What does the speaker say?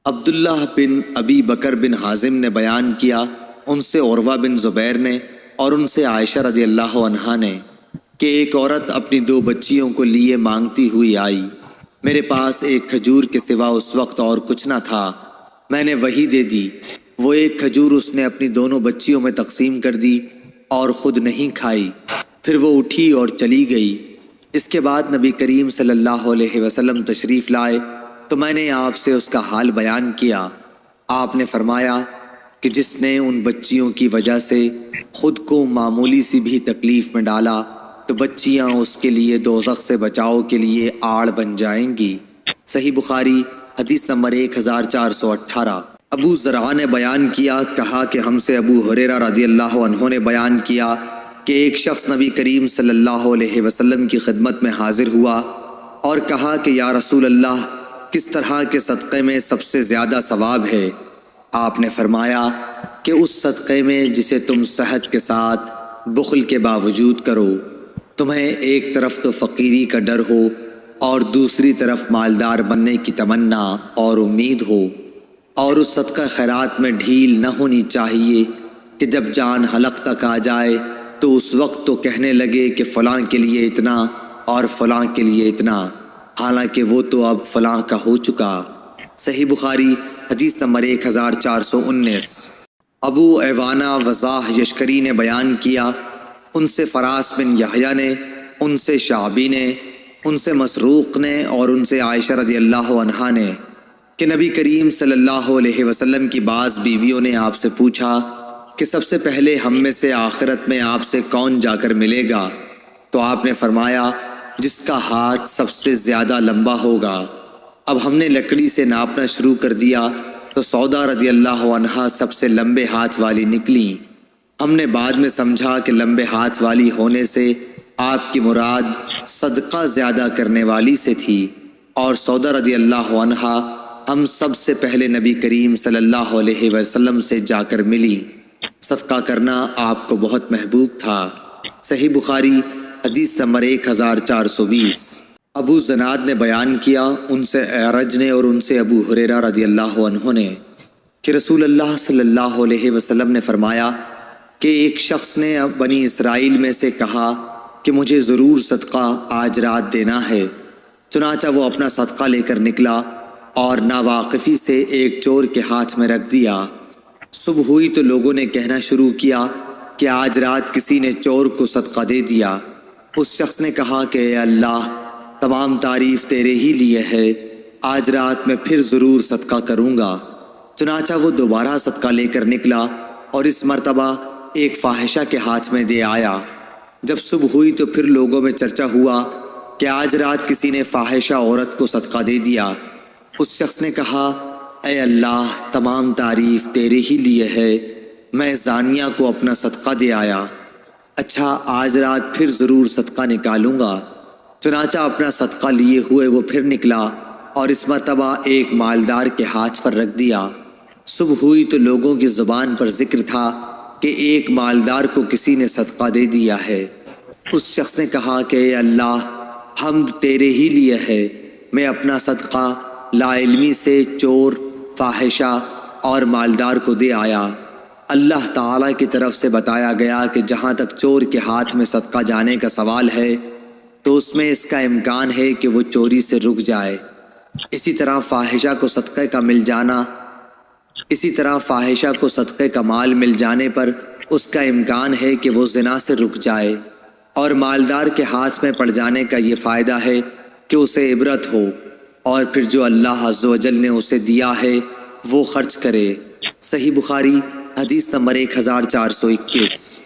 عبداللہ بن ابی بکر بن حازم نے بیان کیا، ان سے عروہ بن زبیر نے اور ان سے عائشہ رضی اللہ عنہا نے کہ ایک عورت اپنی 2 بچیوں کو لیے مانگتی ہوئی آئی۔ میرے پاس ایک کھجور کے سوا اس وقت اور کچھ نہ تھا، میں نے وہی دے دی۔ وہ ایک کھجور اس نے اپنی دونوں بچیوں میں تقسیم کر دی اور خود نہیں کھائی، پھر وہ اٹھی اور چلی گئی۔ اس کے بعد نبی کریم صلی اللہ علیہ وسلم تشریف لائے تو میں نے آپ سے اس کا حال بیان کیا۔ آپ نے فرمایا کہ جس نے ان بچیوں کی وجہ سے خود کو معمولی سی بھی تکلیف میں ڈالا تو بچیاں اس کے لیے دوزخ سے بچاؤ کے لیے آڑ بن جائیں گی۔ صحیح بخاری حدیث نمبر 1418۔ ابو زرع نے بیان کیا، کہا کہ ہم سے ابو ہریرہ رضی اللہ عنہ نے بیان کیا کہ ایک شخص نبی کریم صلی اللہ علیہ وسلم کی خدمت میں حاضر ہوا اور کہا کہ یا رسول اللہ، کس طرح کے صدقے میں سب سے زیادہ ثواب ہے؟ آپ نے فرمایا کہ اس صدقے میں جسے تم صحت کے ساتھ بخل کے باوجود کرو، تمہیں ایک طرف تو فقیری کا ڈر ہو اور دوسری طرف مالدار بننے کی تمنا اور امید ہو، اور اس صدقہ خیرات میں ڈھیل نہ ہونی چاہیے کہ جب جان حلق تک آ جائے تو اس وقت تو کہنے لگے کہ فلاں کے لیے اتنا اور فلاں کے لیے اتنا، حالانکہ وہ تو اب فلاں کا ہو چکا۔ صحیح بخاری حدیث نمبر 1419۔ ابو ایوانہ وضاح یشکری نے بیان کیا، ان سے فراس بن یحییٰ نے، ان سے شعبی نے، ان سے مسروق نے اور ان سے عائشہ رضی اللہ عنہا نے کہ نبی کریم صلی اللہ علیہ وسلم کی بعض بیویوں نے آپ سے پوچھا کہ سب سے پہلے ہم میں سے آخرت میں آپ سے کون جا کر ملے گا؟ تو آپ نے فرمایا جس کا ہاتھ سب سے زیادہ لمبا ہوگا۔ اب ہم نے لکڑی سے ناپنا شروع کر دیا تو سودا رضی اللہ عنہا سب سے لمبے ہاتھ والی نکلی۔ ہم نے بعد میں سمجھا کہ لمبے ہاتھ والی ہونے سے آپ کی مراد صدقہ زیادہ کرنے والی سے تھی، اور سودا رضی اللہ عنہا ہم سب سے پہلے نبی کریم صلی اللہ علیہ وسلم سے جا کر ملی۔ صدقہ کرنا آپ کو بہت محبوب تھا۔ صحیح بخاری حدیث نمبر 1420۔ ابو زناد نے بیان کیا، ان سے اعرج نے اور ان سے ابو ہریرہ رضی اللہ عنہ نے کہ رسول اللہ صلی اللہ علیہ وسلم نے فرمایا کہ ایک شخص نے بنی اسرائیل میں سے کہا کہ مجھے ضرور صدقہ آج رات دینا ہے، چنانچہ وہ اپنا صدقہ لے کر نکلا اور ناواقفی سے ایک چور کے ہاتھ میں رکھ دیا۔ صبح ہوئی تو لوگوں نے کہنا شروع کیا کہ آج رات کسی نے چور کو صدقہ دے دیا۔ اس شخص نے کہا کہ اے اللہ، تمام تعریف تیرے ہی لیے ہے، آج رات میں پھر ضرور صدقہ کروں گا۔ چنانچہ وہ دوبارہ صدقہ لے کر نکلا اور اس مرتبہ ایک فاحشہ کے ہاتھ میں دے آیا۔ جب صبح ہوئی تو پھر لوگوں میں چرچا ہوا کہ آج رات کسی نے فاحشہ عورت کو صدقہ دے دیا۔ اس شخص نے کہا اے اللہ، تمام تعریف تیرے ہی لیے ہے، میں زانیہ کو اپنا صدقہ دے آیا، اچھا آج رات پھر ضرور صدقہ نکالوں گا۔ چنانچہ اپنا صدقہ لیے ہوئے وہ پھر نکلا اور اس مرتبہ ایک مالدار کے ہاتھ پر رکھ دیا۔ صبح ہوئی تو لوگوں کی زبان پر ذکر تھا کہ ایک مالدار کو کسی نے صدقہ دے دیا ہے۔ اس شخص نے کہا کہ اے اللہ، حمد تیرے ہی لیے ہے، میں اپنا صدقہ لا علمی سے چور، فاحشہ اور مالدار کو دے آیا۔ اللہ تعالیٰ کی طرف سے بتایا گیا کہ جہاں تک چور کے ہاتھ میں صدقہ جانے کا سوال ہے تو اس میں اس کا امکان ہے کہ وہ چوری سے رک جائے۔ اسی طرح فاحشہ کو صدقے کا مال مل جانے پر اس کا امکان ہے کہ وہ زنا سے رک جائے، اور مالدار کے ہاتھ میں پڑ جانے کا یہ فائدہ ہے کہ اسے عبرت ہو، اور پھر جو اللہ عز و جل نے اسے دیا ہے وہ خرچ کرے۔ صحیح بخاری حدیث نمبر 1421۔